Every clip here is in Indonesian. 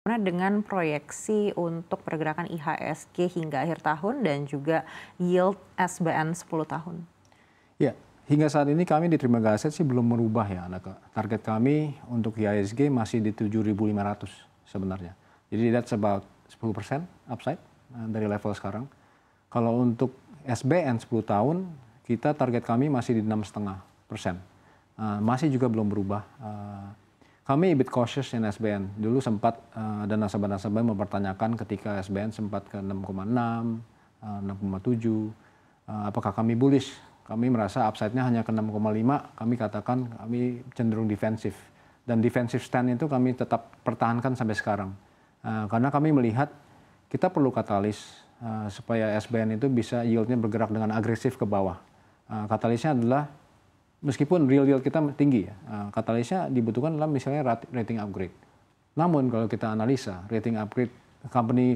Dengan proyeksi untuk pergerakan IHSG hingga akhir tahun dan juga yield SBN 10 tahun? Ya, hingga saat ini kami di Trimegah Aset sih belum merubah ya, target kami untuk IHSG masih di 7.500 sebenarnya. Jadi that's about 10% upside dari level sekarang. Kalau untuk SBN 10 tahun, kita target kami masih di 6,5%. Masih juga belum berubah. Kami a bit cautious in SBN. Dulu sempat ada nasabah-nasabah mempertanyakan ketika SBN sempat ke 6,6, 6,7, apakah kami bullish? Kami merasa upside-nya hanya ke 6,5, kami katakan kami cenderung defensif. Dan defensive stand itu kami tetap pertahankan sampai sekarang. Karena kami melihat kita perlu katalis supaya SBN itu bisa yield-nya bergerak dengan agresif ke bawah. Katalisnya adalah meskipun real yield kita tinggi ya, katalisnya dibutuhkan adalah misalnya rating upgrade. Namun kalau kita analisa rating upgrade company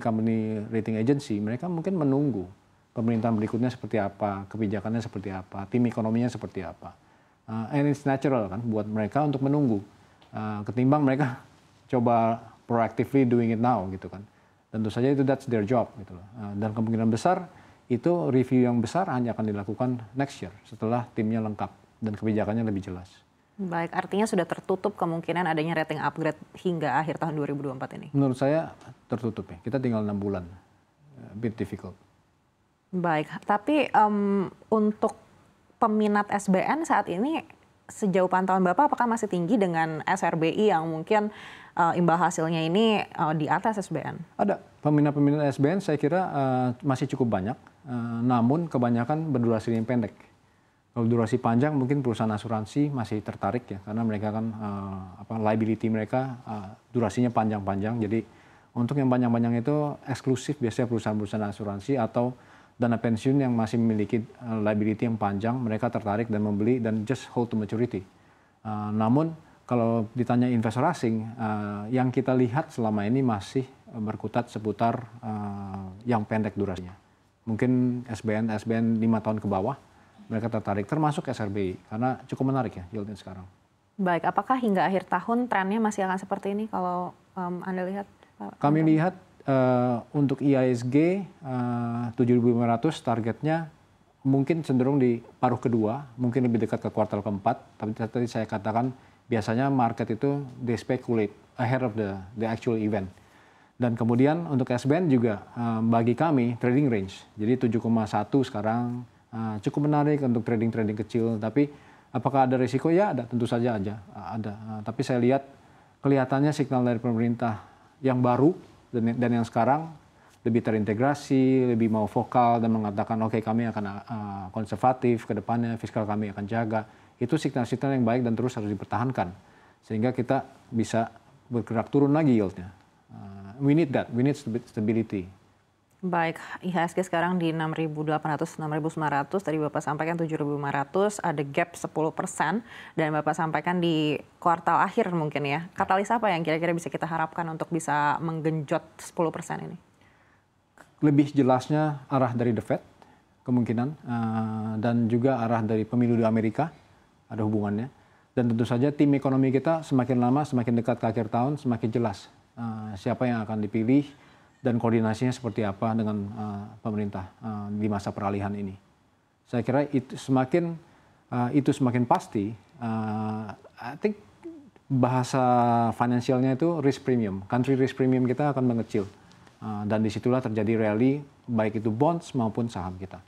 rating agency, mereka mungkin menunggu pemerintahan berikutnya seperti apa, kebijakannya seperti apa, tim ekonominya seperti apa. And it's natural kan buat mereka untuk menunggu. Ketimbang mereka coba proactively doing it now gitu kan. Tentu saja itu that's their job gitu loh. Dan kemungkinan besar itu review yang besar hanya akan dilakukan next year setelah timnya lengkap dan kebijakannya lebih jelas. Baik, artinya sudah tertutup kemungkinan adanya rating upgrade hingga akhir tahun 2024 ini? Menurut saya tertutup ya, kita tinggal 6 bulan, a bit difficult. Baik, tapi untuk peminat SBN saat ini sejauh pantauan Bapak apakah masih tinggi dengan SRBI yang mungkin imbal hasilnya ini di atas SBN? Ada, peminat-peminat SBN saya kira masih cukup banyak, namun kebanyakan berdurasi yang pendek. Kalau durasi panjang mungkin perusahaan asuransi masih tertarik ya, karena mereka kan liability mereka durasinya panjang-panjang. Jadi untuk yang panjang-panjang itu eksklusif biasanya perusahaan-perusahaan asuransi atau dana pensiun yang masih memiliki liability yang panjang, mereka tertarik dan membeli dan just hold to maturity. Namun kalau ditanya investor asing, yang kita lihat selama ini masih berkutat seputar yang pendek durasinya. Mungkin SBN 5 tahun ke bawah. Mereka tertarik, termasuk SRBI, karena cukup menarik ya yieldnya sekarang. Baik, apakah hingga akhir tahun trennya masih akan seperti ini kalau Anda lihat? Kami lihat untuk IHSG 7.500 targetnya mungkin cenderung di paruh kedua, mungkin lebih dekat ke kuartal keempat, tapi tadi saya katakan biasanya market itu they speculate ahead of the actual event. Dan kemudian untuk SBN juga bagi kami trading range, jadi 7,1 sekarang, cukup menarik untuk trading kecil, tapi apakah ada risiko? Ya ada, tentu saja ada. Tapi saya lihat kelihatannya signal dari pemerintah yang baru dan yang sekarang lebih terintegrasi, lebih mau vokal dan mengatakan oke, kami akan konservatif ke depannya, fiskal kami akan jaga. Itu signal-signal yang baik dan terus harus dipertahankan sehingga kita bisa bergerak turun lagi yieldnya. We need that, we need stability. Baik, IHSG sekarang di 6.800, 6.900, tadi Bapak sampaikan 7.500, ada gap 10%, dan Bapak sampaikan di kuartal akhir mungkin ya. Katalis apa yang kira-kira bisa kita harapkan untuk bisa menggenjot 10% ini? Lebih jelasnya arah dari The Fed, kemungkinan, dan juga arah dari pemilu di Amerika, ada hubungannya. Dan tentu saja tim ekonomi kita semakin lama, semakin dekat ke akhir tahun, semakin jelas siapa yang akan dipilih, dan koordinasinya seperti apa dengan pemerintah di masa peralihan ini. Saya kira itu semakin pasti. I think bahasa finansialnya itu risk premium, country risk premium kita akan mengecil, dan disitulah terjadi rally baik itu bonds maupun saham kita.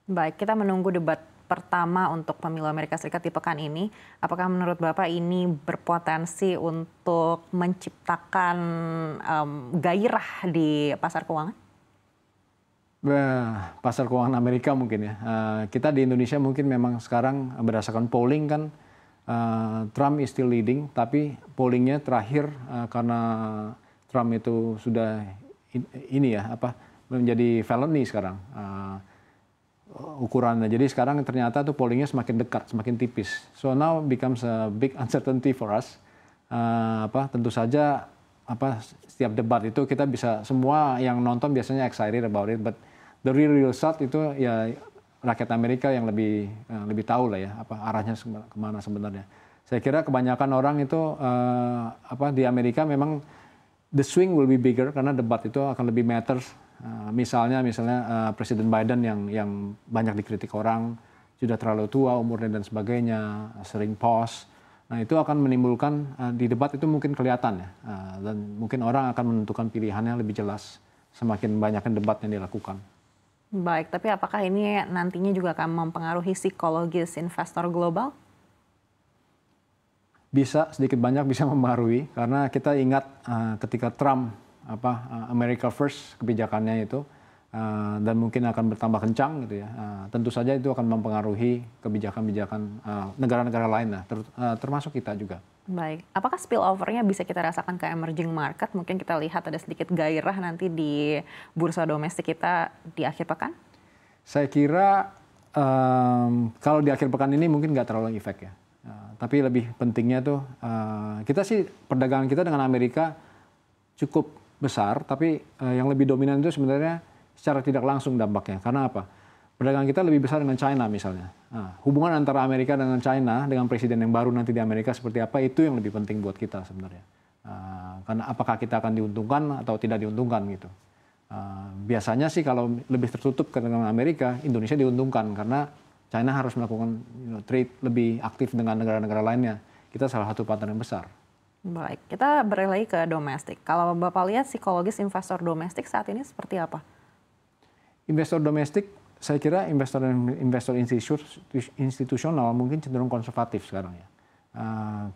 Baik, kita menunggu debat pertama untuk pemilu Amerika Serikat di pekan ini. Apakah menurut Bapak ini berpotensi untuk menciptakan gairah di pasar keuangan? Pasar keuangan Amerika mungkin ya. Kita di Indonesia mungkin memang sekarang berdasarkan polling kan Trump is still leading, tapi pollingnya terakhir karena Trump itu sudah menjadi felony sekarang. Ukurannya. Jadi sekarang ternyata tuh pollingnya semakin dekat, semakin tipis. So now becomes a big uncertainty for us. Tentu saja setiap debat itu kita bisa, semua yang nonton biasanya excited about it, but the real result itu ya rakyat Amerika yang lebih tahu lah ya arahnya kemana sebenarnya. Saya kira kebanyakan orang itu di Amerika memang the swing will be bigger karena debat itu akan lebih matters. Misalnya Presiden Biden yang banyak dikritik orang, sudah terlalu tua umurnya dan sebagainya, sering pause. Nah itu akan menimbulkan di debat itu mungkin kelihatan ya, dan mungkin orang akan menentukan pilihannya lebih jelas semakin banyaknya debat yang dilakukan. Baik, tapi apakah ini nantinya juga akan mempengaruhi psikologis investor global? Bisa, sedikit banyak bisa mempengaruhi karena kita ingat ketika Trump America First kebijakannya itu dan mungkin akan bertambah kencang gitu ya. Tentu saja itu akan mempengaruhi kebijakan-kebijakan negara-negara lain termasuk kita juga. Baik, apakah spillover-nya bisa kita rasakan ke emerging market? Mungkin kita lihat ada sedikit gairah nanti di bursa domestik kita di akhir pekan? Saya kira kalau di akhir pekan ini mungkin nggak terlalu efek ya. Tapi lebih pentingnya tuh kita sih perdagangan kita dengan Amerika cukup besar, tapi yang lebih dominan itu sebenarnya secara tidak langsung dampaknya. Karena apa? Perdagangan kita lebih besar dengan China misalnya. Hubungan antara Amerika dengan China, dengan presiden yang baru nanti di Amerika seperti apa, itu yang lebih penting buat kita sebenarnya. Karena apakah kita akan diuntungkan atau tidak diuntungkan gitu. Biasanya sih kalau lebih tertutup dengan Amerika, Indonesia diuntungkan karena China harus melakukan trade lebih aktif dengan negara-negara lainnya. Kita salah satu partner yang besar. Baik, kita beralih ke domestik. Kalau Bapak lihat psikologis investor domestik saat ini seperti apa? Investor domestik, saya kira investor institusional mungkin cenderung konservatif sekarang ya.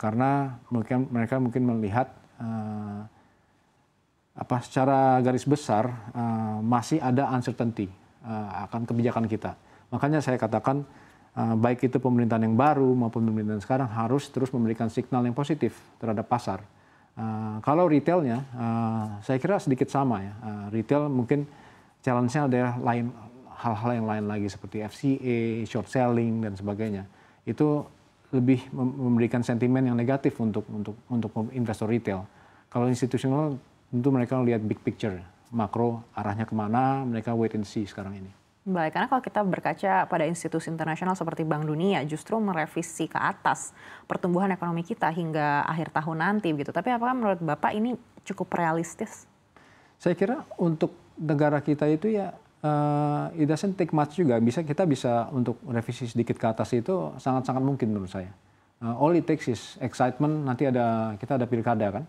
Karena mereka mungkin melihat secara garis besar masih ada uncertainty akan kebijakan kita. Makanya saya katakan baik itu pemerintahan yang baru maupun pemerintahan sekarang harus terus memberikan signal yang positif terhadap pasar. Kalau retailnya, saya kira sedikit sama ya. Retail mungkin challenge-nya adalah hal-hal yang lain lagi seperti FCA, short selling dan sebagainya. Itu lebih memberikan sentimen yang negatif untuk investor retail. Kalau institusional tentu mereka lihat big picture, makro arahnya kemana, mereka wait and see sekarang ini. Baik, karena kalau kita berkaca pada institusi internasional seperti Bank Dunia justru merevisi ke atas pertumbuhan ekonomi kita hingga akhir tahun nanti begitu. Tapi apakah menurut Bapak ini cukup realistis? Saya kira untuk negara kita itu ya it doesn't take much juga. Kita bisa untuk revisi sedikit ke atas itu sangat-sangat mungkin menurut saya. All it takes is excitement. Nanti kita ada pilkada kan,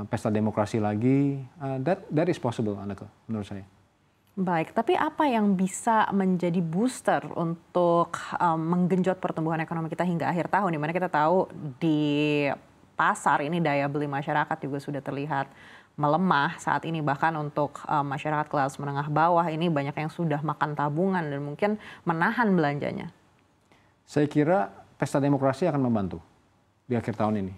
pesta demokrasi lagi. That is possible, menurut saya. Baik, tapi apa yang bisa menjadi booster untuk menggenjot pertumbuhan ekonomi kita hingga akhir tahun? Dimana kita tahu di pasar ini daya beli masyarakat juga sudah terlihat melemah saat ini. Bahkan untuk masyarakat kelas menengah bawah ini banyak yang sudah makan tabungan dan mungkin menahan belanjanya. Saya kira pesta demokrasi akan membantu di akhir tahun ini.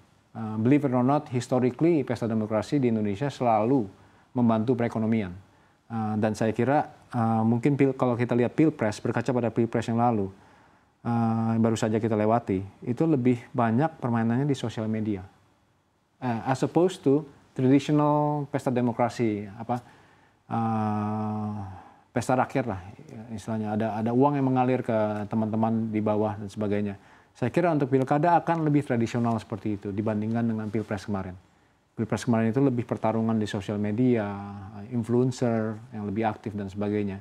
Believe it or not, historically pesta demokrasi di Indonesia selalu membantu perekonomian. Dan saya kira mungkin kalau kita lihat pilpres, berkaca pada pilpres yang lalu, baru saja kita lewati, itu lebih banyak permainannya di sosial media. As opposed to traditional pesta demokrasi, pesta rakyat lah istilahnya. Ada uang yang mengalir ke teman-teman di bawah dan sebagainya. Saya kira untuk pilkada akan lebih tradisional seperti itu dibandingkan dengan pilpres kemarin. Pilpres kemarin itu lebih pertarungan di sosial media, influencer yang lebih aktif dan sebagainya.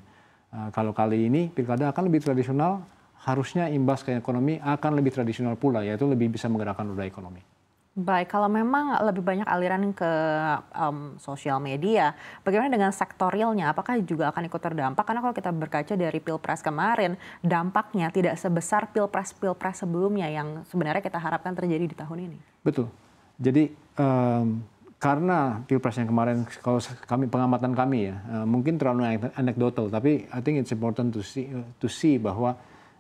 Kalau kali ini pilkada akan lebih tradisional, harusnya imbas ke ekonomi akan lebih tradisional pula, yaitu lebih bisa menggerakkan roda ekonomi. Baik, kalau memang lebih banyak aliran ke sosial media, bagaimana dengan sektor realnya? Apakah juga akan ikut terdampak? Karena kalau kita berkaca dari pilpres kemarin, dampaknya tidak sebesar pilpres sebelumnya yang sebenarnya kita harapkan terjadi di tahun ini. Betul. Jadi karena pilpres yang kemarin, kalau pengamatan kami ya, mungkin terlalu anekdotal, tapi I think it's important to see bahwa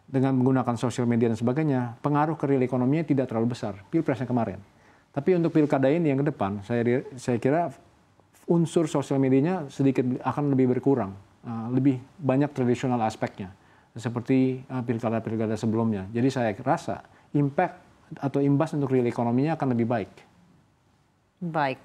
dengan menggunakan sosial media dan sebagainya, pengaruh ke real ekonominya tidak terlalu besar pilpres yang kemarin. Tapi untuk pilkada ini yang ke depan, saya kira unsur sosial medianya sedikit akan lebih berkurang, lebih banyak tradisional aspeknya, seperti pilkada-pilkada sebelumnya. Jadi saya rasa impact atau imbas untuk real ekonominya akan lebih baik. Baik.